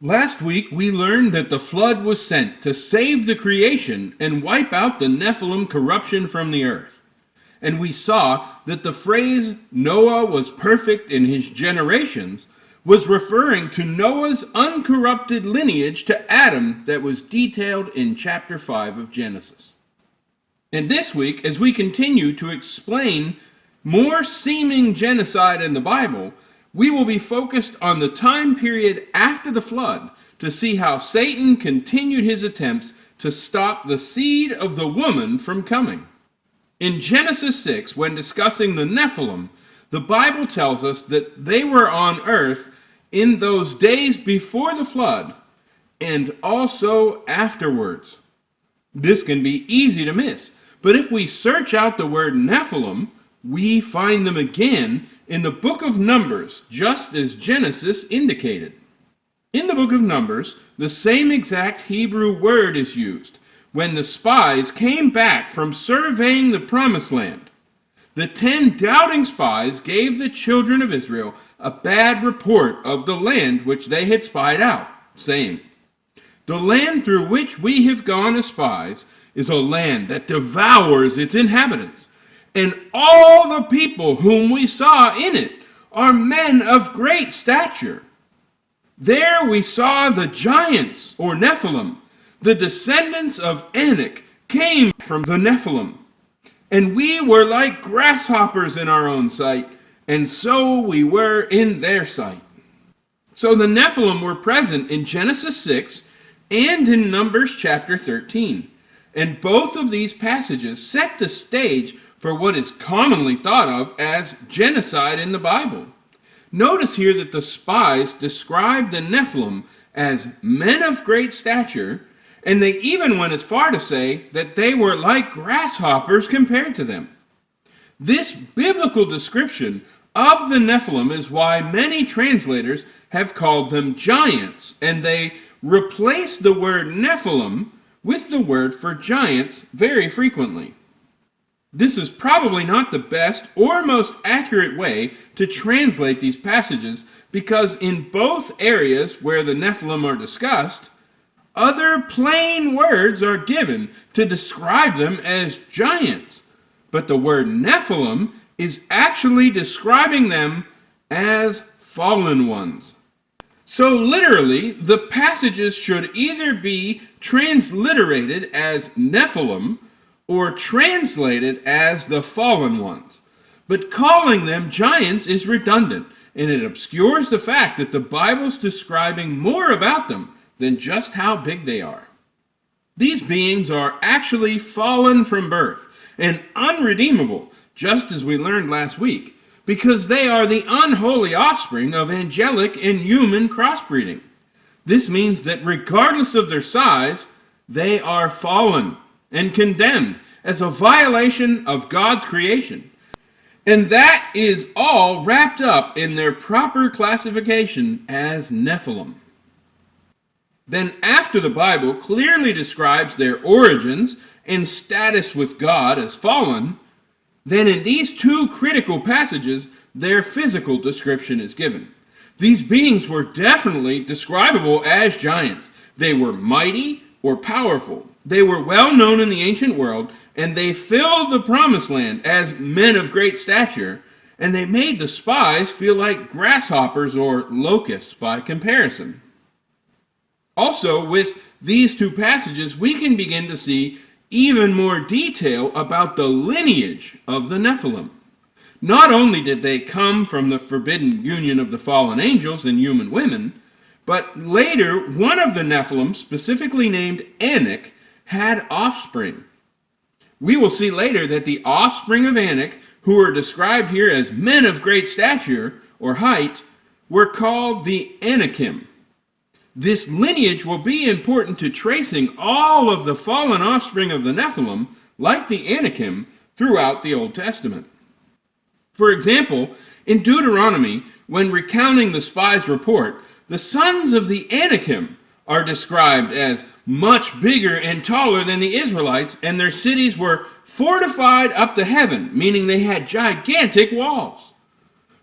Last week, we learned that the flood was sent to save the creation and wipe out the Nephilim corruption from the earth. And we saw that the phrase Noah was perfect in his generations was referring to Noah's uncorrupted lineage to Adam that was detailed in chapter 5 of Genesis. And this week, as we continue to explain more seeming genocide in the Bible, we will be focused on the time period after the flood to see how Satan continued his attempts to stop the seed of the woman from coming. In Genesis 6, when discussing the Nephilim, the Bible tells us that they were on earth in those days before the flood and also afterwards. This can be easy to miss, but if we search out the word Nephilim, we find them again in the book of Numbers, just as Genesis indicated. In the book of Numbers, the same exact Hebrew word is used when the spies came back from surveying the promised land. The 10 doubting spies gave the children of Israel a bad report of the land which they had spied out, saying, "The land through which we have gone as spies is a land that devours its inhabitants. And all the people whom we saw in it are men of great stature. There we saw the giants, or Nephilim. The descendants of Anak came from the Nephilim. And we were like grasshoppers in our own sight, and so we were in their sight." So the Nephilim were present in Genesis 6 and in Numbers chapter 13. And both of these passages set the stage for what is commonly thought of as genocide in the Bible. Notice here that the spies described the Nephilim as men of great stature, and they even went as far to say that they were like grasshoppers compared to them. This biblical description of the Nephilim is why many translators have called them giants, and they replace the word Nephilim with the word for giants very frequently. This is probably not the best or most accurate way to translate these passages because in both areas where the Nephilim are discussed, other plain words are given to describe them as giants. But the word Nephilim is actually describing them as fallen ones. So literally, the passages should either be transliterated as Nephilim or translated as the fallen ones. But calling them giants is redundant, and it obscures the fact that the Bible's describing more about them than just how big they are. These beings are actually fallen from birth and unredeemable, just as we learned last week, because they are the unholy offspring of angelic and human crossbreeding. This means that regardless of their size, they are fallen and condemned as a violation of God's creation. And that is all wrapped up in their proper classification as Nephilim. Then after the Bible clearly describes their origins and status with God as fallen, then in these two critical passages, their physical description is given. These beings were definitely describable as giants. They were mighty or powerful. They were well known in the ancient world, and they filled the promised land as men of great stature, and they made the spies feel like grasshoppers or locusts by comparison. Also, with these two passages, we can begin to see even more detail about the lineage of the Nephilim. Not only did they come from the forbidden union of the fallen angels and human women, but later one of the Nephilim, specifically named Anak, had offspring. We will see later that the offspring of Anak, who are described here as men of great stature or height, were called the Anakim. This lineage will be important to tracing all of the fallen offspring of the Nephilim, like the Anakim, throughout the Old Testament. For example, in Deuteronomy, when recounting the spies' report, the sons of the Anakim are described as much bigger and taller than the Israelites, and their cities were fortified up to heaven, meaning they had gigantic walls.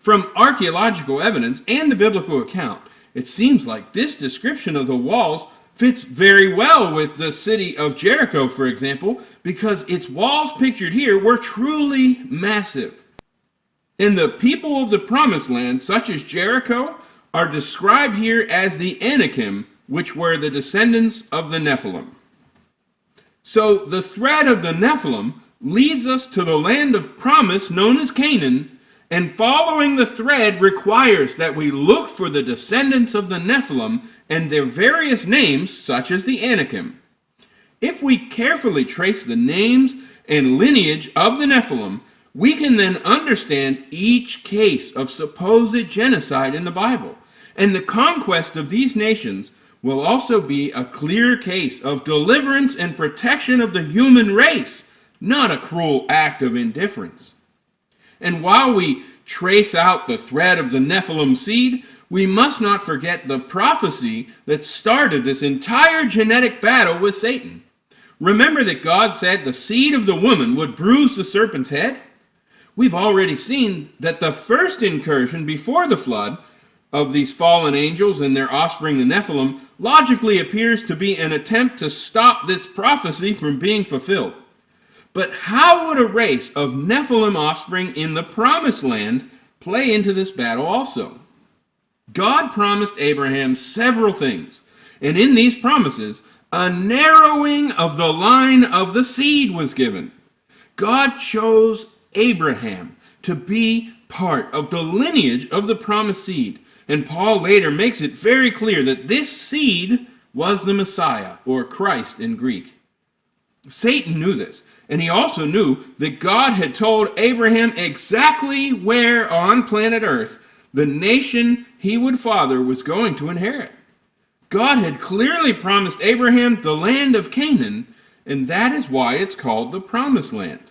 From archaeological evidence and the biblical account, It seems like this description of the walls fits very well with the city of Jericho, for example, because its walls pictured here were truly massive. And the people of the promised land, such as Jericho, are described here as the Anakim, which were the descendants of the Nephilim. So the thread of the Nephilim leads us to the land of promise known as Canaan, and following the thread requires that we look for the descendants of the Nephilim and their various names, such as the Anakim. If we carefully trace the names and lineage of the Nephilim, we can then understand each case of supposed genocide in the Bible. And the conquest of these nations will also be a clear case of deliverance and protection of the human race, not a cruel act of indifference. And while we trace out the thread of the Nephilim seed, we must not forget the prophecy that started this entire genetic battle with Satan. Remember that God said the seed of the woman would bruise the serpent's head? We've already seen that the first incursion before the flood of these fallen angels and their offspring, the Nephilim, logically appears to be an attempt to stop this prophecy from being fulfilled. But how would a race of Nephilim offspring in the promised land play into this battle also? God promised Abraham several things, and in these promises, a narrowing of the line of the seed was given. God chose Abraham to be part of the lineage of the promised seed. And Paul later makes it very clear that this seed was the Messiah, or Christ in Greek. Satan knew this, and he also knew that God had told Abraham exactly where on planet Earth the nation he would father was going to inherit. God had clearly promised Abraham the land of Canaan, and that is why it's called the Promised Land.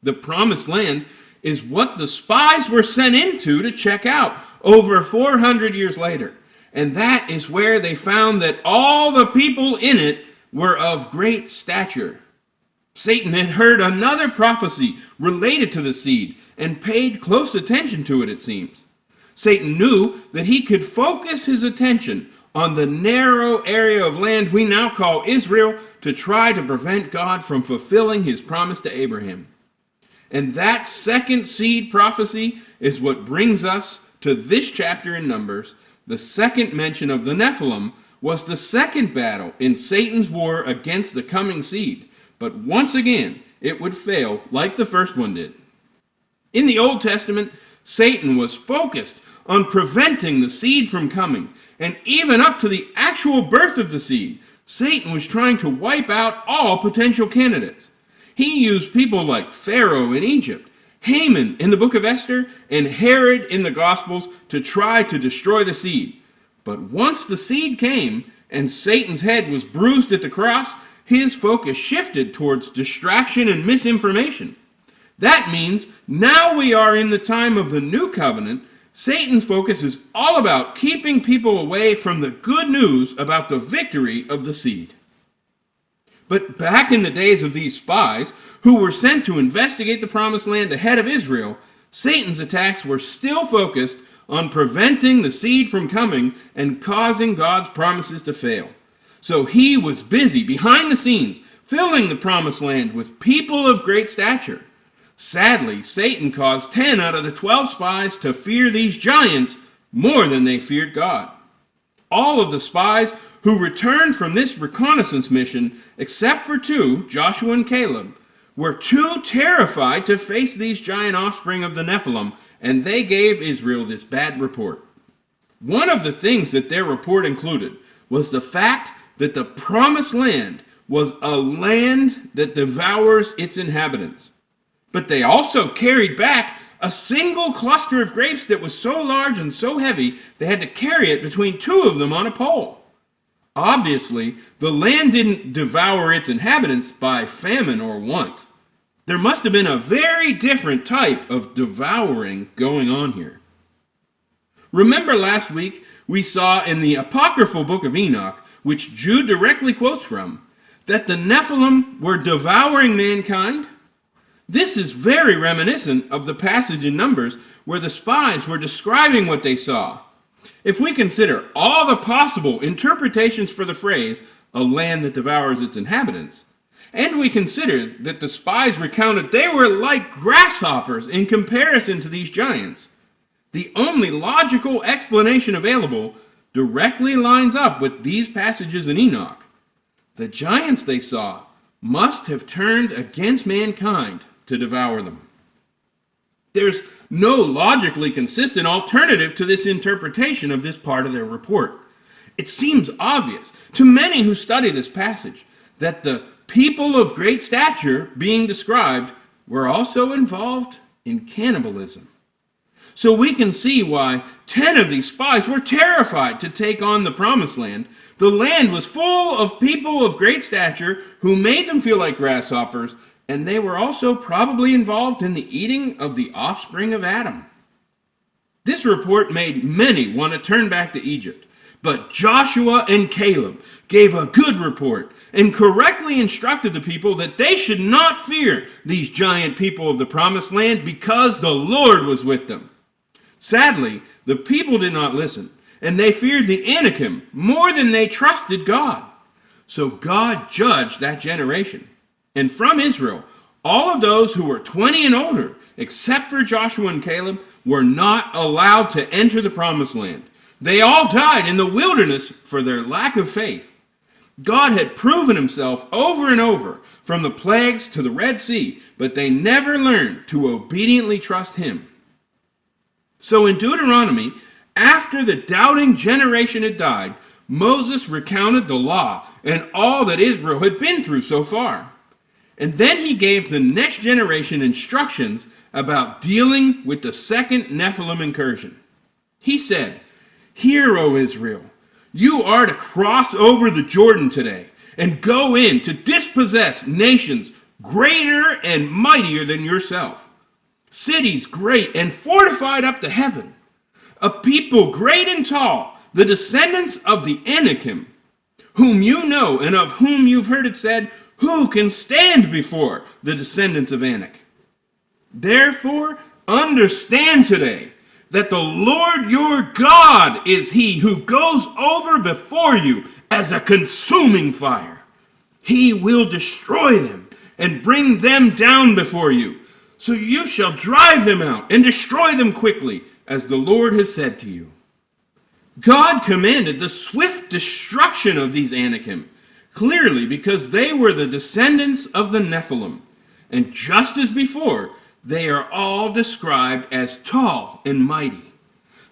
The Promised Land is what the spies were sent into to check out over 400 years later. And that is where they found that all the people in it were of great stature. Satan had heard another prophecy related to the seed and paid close attention to it, it seems. Satan knew that he could focus his attention on the narrow area of land we now call Israel to try to prevent God from fulfilling his promise to Abraham. And that second seed prophecy is what brings us to this chapter in Numbers. The second mention of the Nephilim was the second battle in Satan's war against the coming seed. But once again, it would fail like the first one did. In the Old Testament, Satan was focused on preventing the seed from coming. And even up to the actual birth of the seed, Satan was trying to wipe out all potential candidates. He used people like Pharaoh in Egypt, Haman in the book of Esther, and Herod in the Gospels to try to destroy the seed. But once the seed came and Satan's head was bruised at the cross, his focus shifted towards distraction and misinformation. That means now we are in the time of the new covenant. Satan's focus is all about keeping people away from the good news about the victory of the seed. But back in the days of these spies, who were sent to investigate the promised land ahead of Israel, Satan's attacks were still focused on preventing the seed from coming and causing God's promises to fail. So he was busy behind the scenes, filling the promised land with people of great stature. Sadly, Satan caused 10 out of the 12 spies to fear these giants more than they feared God. All of the spies who returned from this reconnaissance mission, except for 2, Joshua and Caleb, were too terrified to face these giant offspring of the Nephilim, and they gave Israel this bad report. One of the things that their report included was the fact that the promised land was a land that devours its inhabitants. But they also carried back a single cluster of grapes that was so large and so heavy they had to carry it between 2 of them on a pole. Obviously, the land didn't devour its inhabitants by famine or want. There must have been a very different type of devouring going on here. Remember last week we saw in the apocryphal book of Enoch, which Jude directly quotes from, that the Nephilim were devouring mankind? This is very reminiscent of the passage in Numbers where the spies were describing what they saw. If we consider all the possible interpretations for the phrase, a land that devours its inhabitants, and we consider that the spies recounted they were like grasshoppers in comparison to these giants, the only logical explanation available directly lines up with these passages in Enoch. The giants they saw must have turned against mankind to devour them. There's no logically consistent alternative to this interpretation of this part of their report. It seems obvious to many who study this passage that the people of great stature being described were also involved in cannibalism. So we can see why 10 of these spies were terrified to take on the promised land. The land was full of people of great stature who made them feel like grasshoppers, and they were also probably involved in the eating of the offspring of Adam. This report made many want to turn back to Egypt, but Joshua and Caleb gave a good report and correctly instructed the people that they should not fear these giant people of the promised land because the Lord was with them. Sadly, the people did not listen, and they feared the Anakim more than they trusted God. So God judged that generation. And from Israel, all of those who were 20 and older, except for Joshua and Caleb, were not allowed to enter the promised land. They all died in the wilderness for their lack of faith. God had proven himself over and over, from the plagues to the Red Sea, but they never learned to obediently trust him. So in Deuteronomy, after the doubting generation had died, Moses recounted the law and all that Israel had been through so far. And then he gave the next generation instructions about dealing with the second Nephilim incursion. He said, "Hear, O Israel, you are to cross over the Jordan today and go in to dispossess nations greater and mightier than yourself, cities great and fortified up to heaven, a people great and tall, the descendants of the Anakim, whom you know and of whom you've heard it said, who can stand before the descendants of Anak? Therefore, understand today that the Lord your God is he who goes over before you as a consuming fire. He will destroy them and bring them down before you. So you shall drive them out and destroy them quickly, as the Lord has said to you." God commanded the swift destruction of these Anakim, clearly because they were the descendants of the Nephilim. And just as before, they are all described as tall and mighty.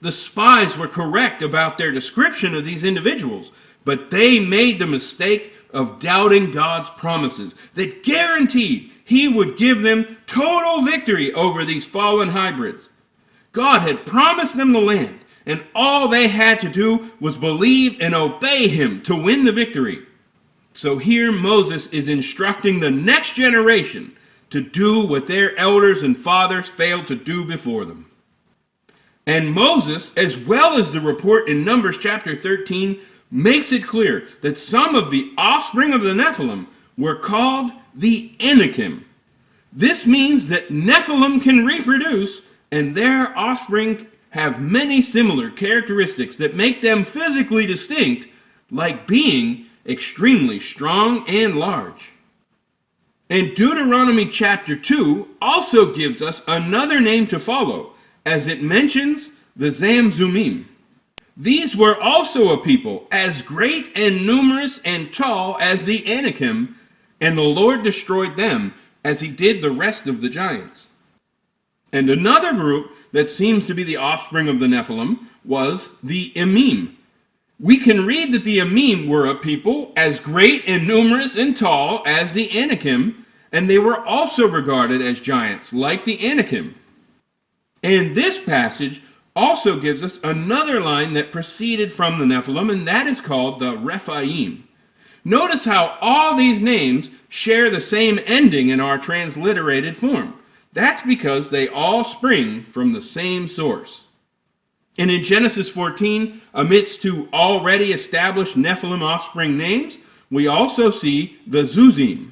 The spies were correct about their description of these individuals, but they made the mistake of doubting God's promises that guaranteed he would give them total victory over these fallen hybrids. God had promised them the land, and all they had to do was believe and obey him to win the victory. So here Moses is instructing the next generation to do what their elders and fathers failed to do before them. And Moses, as well as the report in Numbers chapter 13, makes it clear that some of the offspring of the Nephilim were called the Anakim. This means that Nephilim can reproduce, and their offspring have many similar characteristics that make them physically distinct, like being extremely strong and large. And Deuteronomy chapter 2 also gives us another name to follow, as it mentions the Zamzummim. These were also a people as great and numerous and tall as the Anakim, and the Lord destroyed them as he did the rest of the giants. And another group that seems to be the offspring of the Nephilim was the Emim. We can read that the Emim were a people as great and numerous and tall as the Anakim, and they were also regarded as giants like the Anakim. And this passage also gives us another line that proceeded from the Nephilim, and that is called the Rephaim. Notice how all these names share the same ending in our transliterated form. That's because they all spring from the same source. And in Genesis 14, amidst two already established Nephilim offspring names, we also see the Zuzim.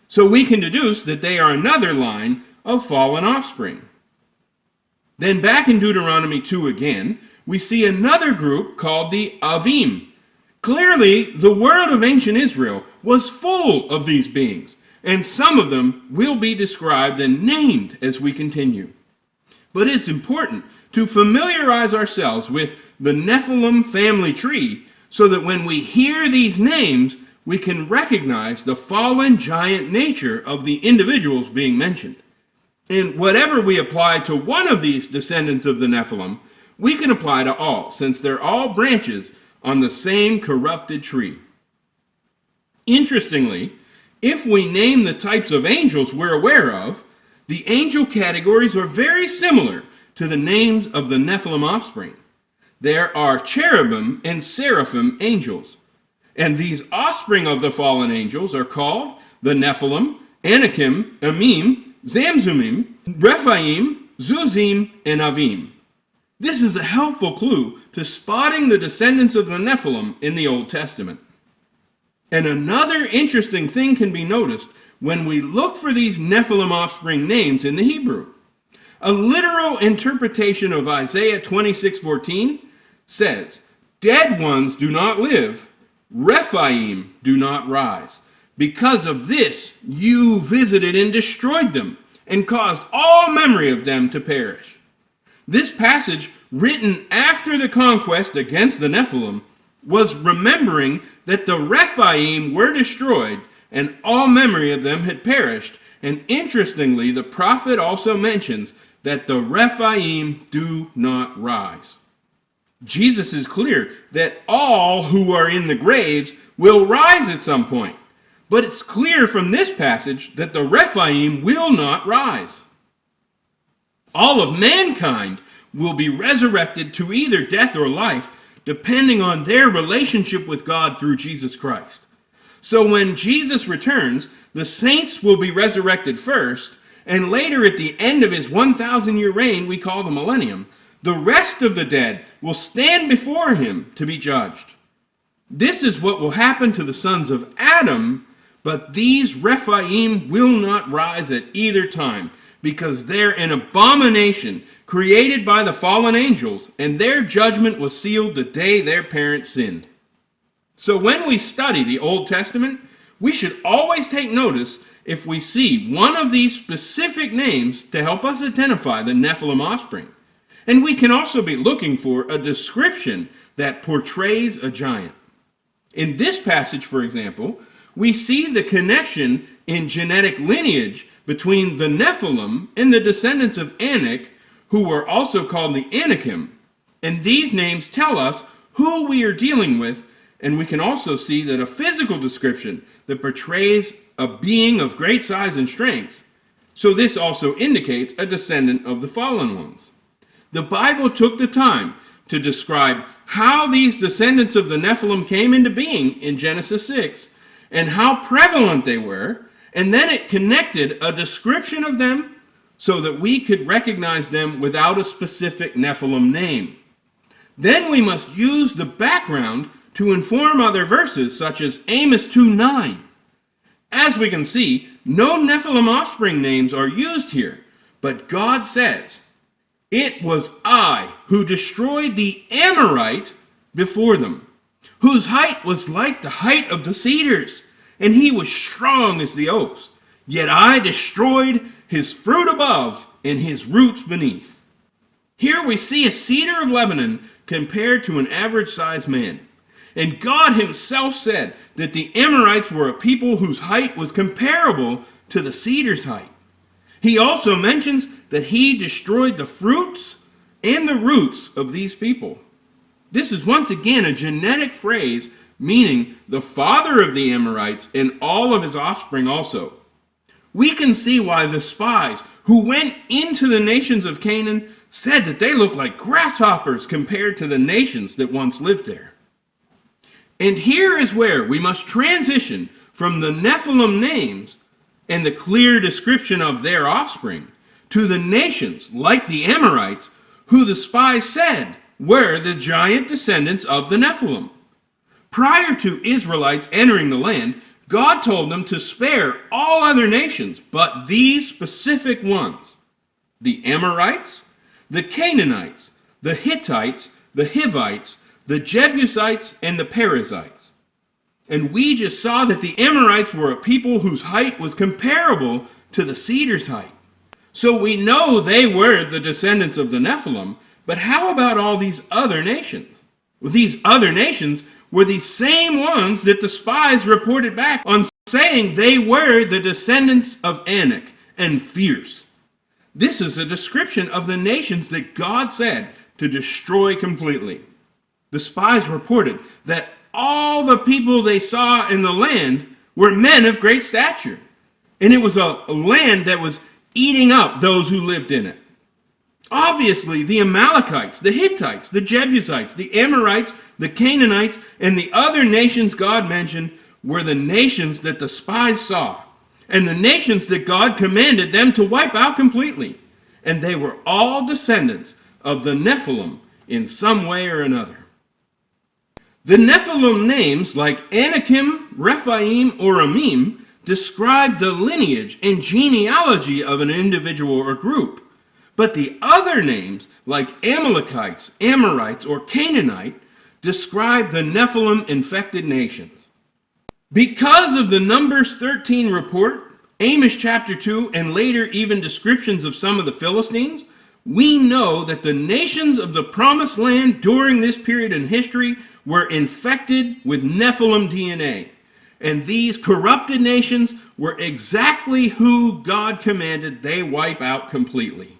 So we can deduce that they are another line of fallen offspring. Then back in Deuteronomy 2 again, we see another group called the Avim. Clearly, the world of ancient Israel was full of these beings, and some of them will be described and named as we continue. But it's important to familiarize ourselves with the Nephilim family tree so that when we hear these names, we can recognize the fallen giant nature of the individuals being mentioned. And whatever we apply to one of these descendants of the Nephilim, we can apply to all, since they're all branches on the same corrupted tree. Interestingly, if we name the types of angels we're aware of, the angel categories are very similar to the names of the Nephilim offspring. There are cherubim and seraphim angels, and these offspring of the fallen angels are called the Nephilim, Anakim, Amim, Zamzumim, Rephaim, Zuzim, and Avim. This is a helpful clue to spotting the descendants of the Nephilim in the Old Testament. And another interesting thing can be noticed when we look for these Nephilim offspring names in the Hebrew. A literal interpretation of Isaiah 26:14 says, "Dead ones do not live, Rephaim do not rise. Because of this you visited and destroyed them, and caused all memory of them to perish." This passage, written after the conquest against the Nephilim, was remembering that the Rephaim were destroyed and all memory of them had perished. And interestingly, the prophet also mentions that the Rephaim do not rise. Jesus is clear that all who are in the graves will rise at some point. But it's clear from this passage that the Rephaim will not rise. All of mankind will be resurrected to either death or life, depending on their relationship with God through Jesus Christ. So when Jesus returns, the saints will be resurrected first, and later at the end of his 1,000-year reign, we call the millennium, the rest of the dead will stand before him to be judged. This is what will happen to the sons of Adam, but these Rephaim will not rise at either time, because they're an abomination created by the fallen angels, and their judgment was sealed the day their parents sinned. So when we study the Old Testament, we should always take notice if we see one of these specific names to help us identify the Nephilim offspring. And we can also be looking for a description that portrays a giant. In this passage, for example, we see the connection in genetic lineage between the Nephilim and the descendants of Anak, who were also called the Anakim. And these names tell us who we are dealing with, and we can also see that a physical description that portrays a being of great size and strength. So this also indicates a descendant of the fallen ones. The Bible took the time to describe how these descendants of the Nephilim came into being in Genesis 6, and how prevalent they were, and then it connected a description of them so that we could recognize them without a specific Nephilim name. Then we must use the background to inform other verses, such as Amos 2:9. As we can see, no Nephilim offspring names are used here, but God says, "It was I who destroyed the Amorite before them, whose height was like the height of the cedars, and he was strong as the oaks. Yet I destroyed his fruit above and his roots beneath." Here we see a cedar of Lebanon compared to an average-sized man. And God himself said that the Amorites were a people whose height was comparable to the cedar's height. He also mentions that he destroyed the fruits and the roots of these people. This is once again a genetic phrase meaning the father of the Amorites and all of his offspring also. We can see why the spies who went into the nations of Canaan said that they looked like grasshoppers compared to the nations that once lived there. And here is where we must transition from the Nephilim names and the clear description of their offspring to the nations, like the Amorites, who the spies said were the giant descendants of the Nephilim. Prior to Israelites entering the land, God told them to spare all other nations, but these specific ones: the Amorites, the Canaanites, the Hittites, the Hivites, the Jebusites, and the Perizzites. And we just saw that the Amorites were a people whose height was comparable to the cedar's height. So we know they were the descendants of the Nephilim, but how about all these other nations? Well, these other nations were the same ones that the spies reported back on, saying they were the descendants of Anak and fierce. This is a description of the nations that God said to destroy completely. The spies reported that all the people they saw in the land were men of great stature, and it was a land that was eating up those who lived in it. Obviously, the Amalekites, the Hittites, the Jebusites, the Amorites, the Canaanites, and the other nations God mentioned were the nations that the spies saw, and the nations that God commanded them to wipe out completely. And they were all descendants of the Nephilim in some way or another. The Nephilim names like Anakim, Rephaim, or Amim describe the lineage and genealogy of an individual or group. But the other names, like Amalekites, Amorites, or Canaanite, describe the Nephilim-infected nations. Because of the Numbers 13 report, Amos chapter 2, and later even descriptions of some of the Philistines, we know that the nations of the Promised Land during this period in history were infected with Nephilim DNA. And these corrupted nations were exactly who God commanded they wipe out completely.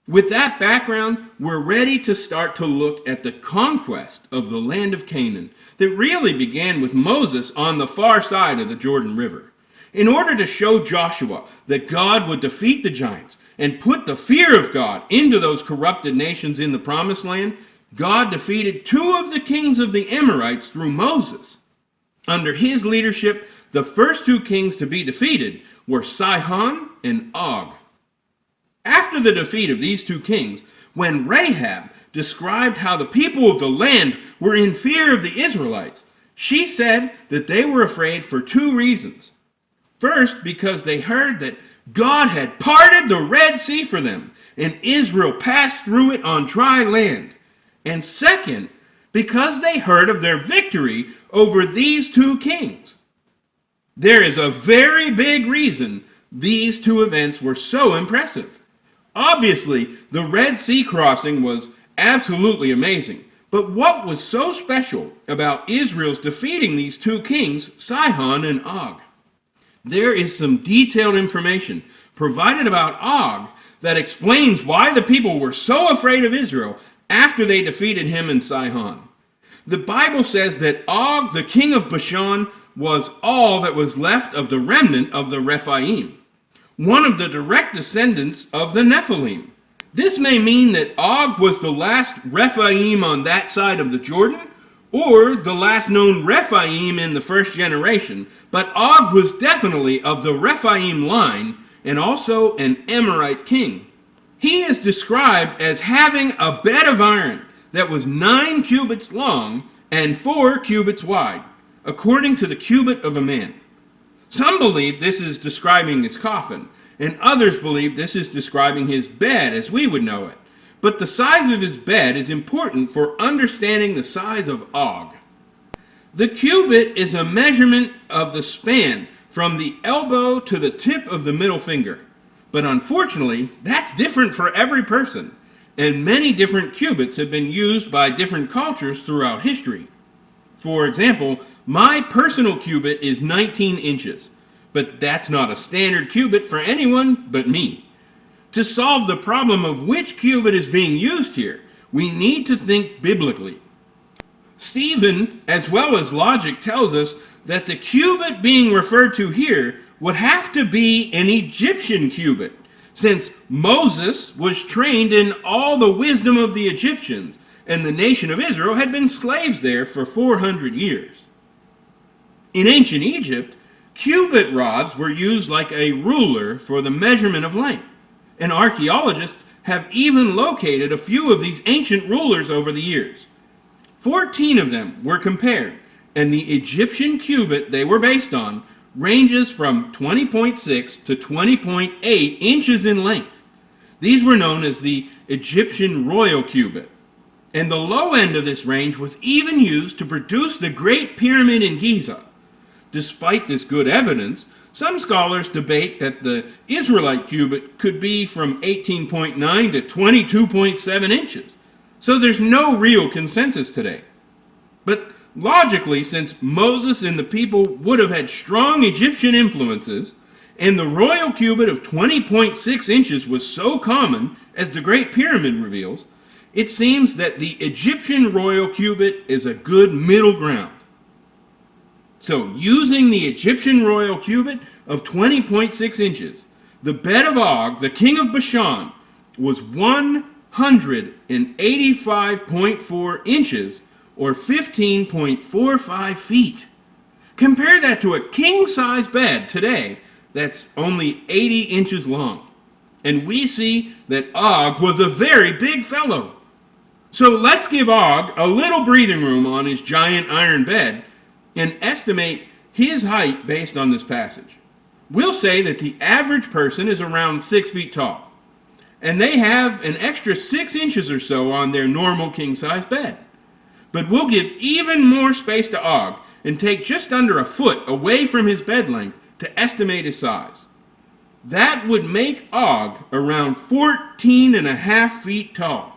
With that background, we're ready to start to look at the conquest of the land of Canaan that really began with Moses on the far side of the Jordan River. In order to show Joshua that God would defeat the giants and put the fear of God into those corrupted nations in the Promised Land, God defeated two of the kings of the Amorites through Moses. Under his leadership, the first two kings to be defeated were Sihon and Og. After the defeat of these two kings, when Rahab described how the people of the land were in fear of the Israelites, she said that they were afraid for two reasons. First, because they heard that God had parted the Red Sea for them, and Israel passed through it on dry land. And second, because they heard of their victory over these two kings. There is a very big reason these two events were so impressive. Obviously, the Red Sea crossing was absolutely amazing. But what was so special about Israel's defeating these two kings, Sihon and Og? There is some detailed information provided about Og that explains why the people were so afraid of Israel after they defeated him and Sihon. The Bible says that Og, the king of Bashan, was all that was left of the remnant of the Rephaim, one of the direct descendants of the Nephilim. This may mean that Og was the last Rephaim on that side of the Jordan, or the last known Rephaim in the first generation, but Og was definitely of the Rephaim line and also an Amorite king. He is described as having a bed of iron that was 9 cubits long and 4 cubits wide, according to the cubit of a man. Some believe this is describing his coffin, and others believe this is describing his bed as we would know it. But the size of his bed is important for understanding the size of Og. The cubit is a measurement of the span from the elbow to the tip of the middle finger. But unfortunately, that's different for every person, and many different cubits have been used by different cultures throughout history. For example, my personal cubit is 19 inches, but that's not a standard cubit for anyone but me. To solve the problem of which cubit is being used here, we need to think biblically. Stephen, as well as logic, tells us that the cubit being referred to here would have to be an Egyptian cubit, since Moses was trained in all the wisdom of the Egyptians, and the nation of Israel had been slaves there for 400 years. In ancient Egypt, cubit rods were used like a ruler for the measurement of length, and archaeologists have even located a few of these ancient rulers over the years. 14 of them were compared, and the Egyptian cubit they were based on ranges from 20.6 to 20.8 inches in length. These were known as the Egyptian royal cubit. And the low end of this range was even used to produce the Great Pyramid in Giza. Despite this good evidence, some scholars debate that the Israelite cubit could be from 18.9 to 22.7 inches. So there's no real consensus today. But logically, since Moses and the people would have had strong Egyptian influences, and the royal cubit of 20.6 inches was so common, as the Great Pyramid reveals, it seems that the Egyptian royal cubit is a good middle ground. So, using the Egyptian royal cubit of 20.6 inches, the bed of Og, the king of Bashan, was 185.4 inches, or 15.45 feet. Compare that to a king-size bed today that's only 80 inches long. And we see that Og was a very big fellow. So let's give Og a little breathing room on his giant iron bed and estimate his height based on this passage. We'll say that the average person is around 6 feet tall, and they have an extra 6 inches or so on their normal king-size bed. But we'll give even more space to Og and take just under a foot away from his bed length to estimate his size. That would make Og around 14.5 feet tall.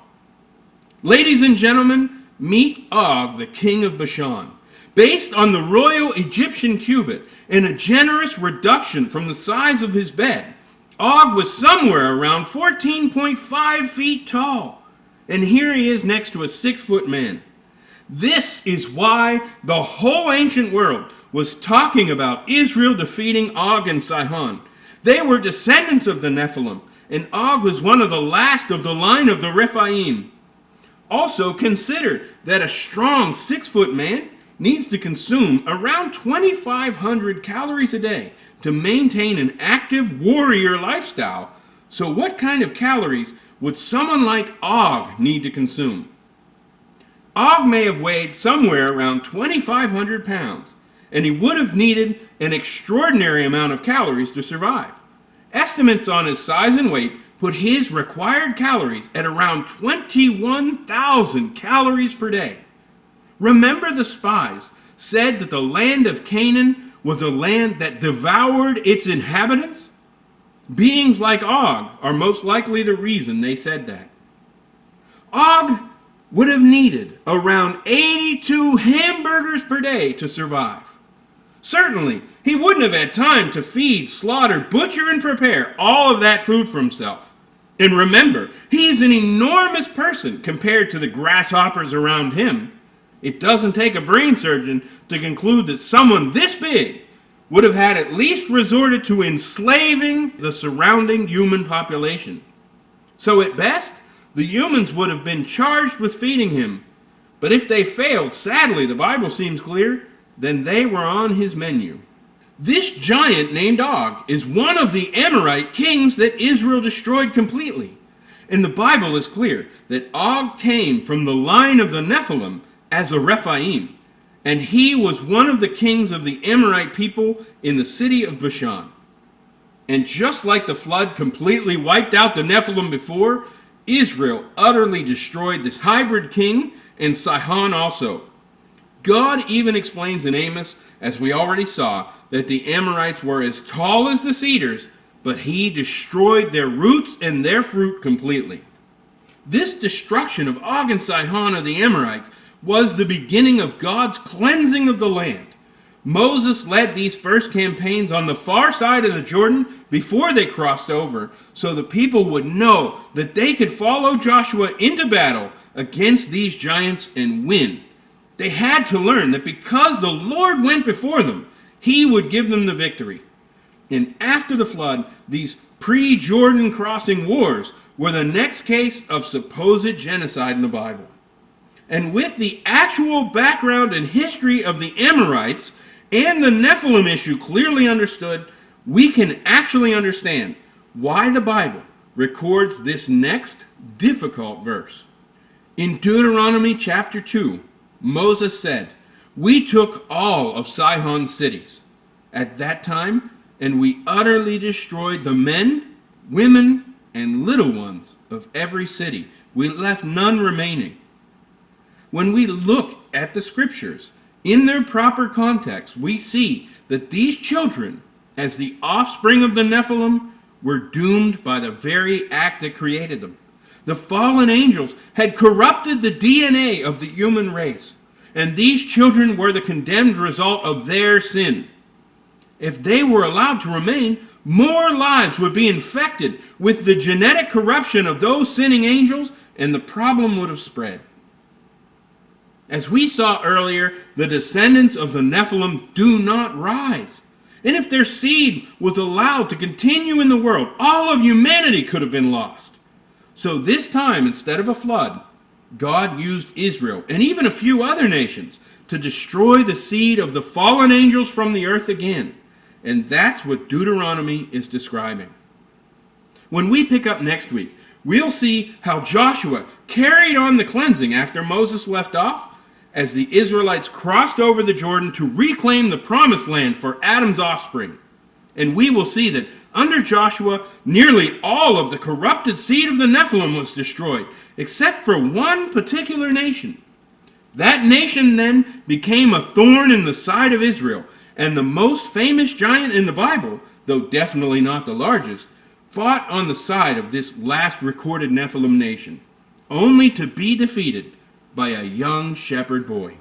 Ladies and gentlemen, meet Og, the king of Bashan. Based on the royal Egyptian cubit and a generous reduction from the size of his bed, Og was somewhere around 14.5 feet tall. And here he is next to a 6-foot man. This is why the whole ancient world was talking about Israel defeating Og and Sihon. They were descendants of the Nephilim, and Og was one of the last of the line of the Rephaim. Also, consider that a strong 6-foot man needs to consume around 2,500 calories a day to maintain an active warrior lifestyle. So what kind of calories would someone like Og need to consume? Og may have weighed somewhere around 2,500 pounds, and he would have needed an extraordinary amount of calories to survive. Estimates on his size and weight put his required calories at around 21,000 calories per day. Remember, the spies said that the land of Canaan was a land that devoured its inhabitants? Beings like Og are most likely the reason they said that. Og would have needed around 82 hamburgers per day to survive. Certainly, he wouldn't have had time to feed, slaughter, butcher, and prepare all of that food for himself. And remember, he's an enormous person compared to the grasshoppers around him. It doesn't take a brain surgeon to conclude that someone this big would have had at least resorted to enslaving the surrounding human population. So at best, the humans would have been charged with feeding him. But if they failed, sadly, the Bible seems clear, then they were on his menu. This giant named Og is one of the Amorite kings that Israel destroyed completely. And the Bible is clear that Og came from the line of the Nephilim as a Rephaim, and he was one of the kings of the Amorite people in the city of Bashan. And just like the flood completely wiped out the Nephilim before, Israel utterly destroyed this hybrid king and Sihon also. God even explains in Amos, as we already saw, that the Amorites were as tall as the cedars, but he destroyed their roots and their fruit completely. This destruction of Og and Sihon of the Amorites was the beginning of God's cleansing of the land. Moses led these first campaigns on the far side of the Jordan before they crossed over, so the people would know that they could follow Joshua into battle against these giants and win. They had to learn that because the Lord went before them, he would give them the victory. And after the flood, these pre-Jordan crossing wars were the next case of supposed genocide in the Bible. And with the actual background and history of the Amorites and the Nephilim issue clearly understood, we can actually understand why the Bible records this next difficult verse. In Deuteronomy chapter 2, Moses said, "We took all of Sihon's cities at that time, and we utterly destroyed the men, women, and little ones of every city. We left none remaining. When we look at the scriptures in their proper context, we see that these children, as the offspring of the Nephilim, were doomed by the very act that created them. The fallen angels had corrupted the DNA of the human race, and these children were the condemned result of their sin. If they were allowed to remain, more lives would be infected with the genetic corruption of those sinning angels, and the problem would have spread. As we saw earlier, the descendants of the Nephilim do not rise. And if their seed was allowed to continue in the world, all of humanity could have been lost. So this time, instead of a flood, God used Israel and even a few other nations to destroy the seed of the fallen angels from the earth again. And that's what Deuteronomy is describing. When we pick up next week, we'll see how Joshua carried on the cleansing after Moses left off, as the Israelites crossed over the Jordan to reclaim the promised land for Adam's offspring. And we will see that under Joshua, nearly all of the corrupted seed of the Nephilim was destroyed, except for one particular nation. That nation then became a thorn in the side of Israel, and the most famous giant in the Bible, though definitely not the largest, fought on the side of this last recorded Nephilim nation, only to be defeated by a young shepherd boy.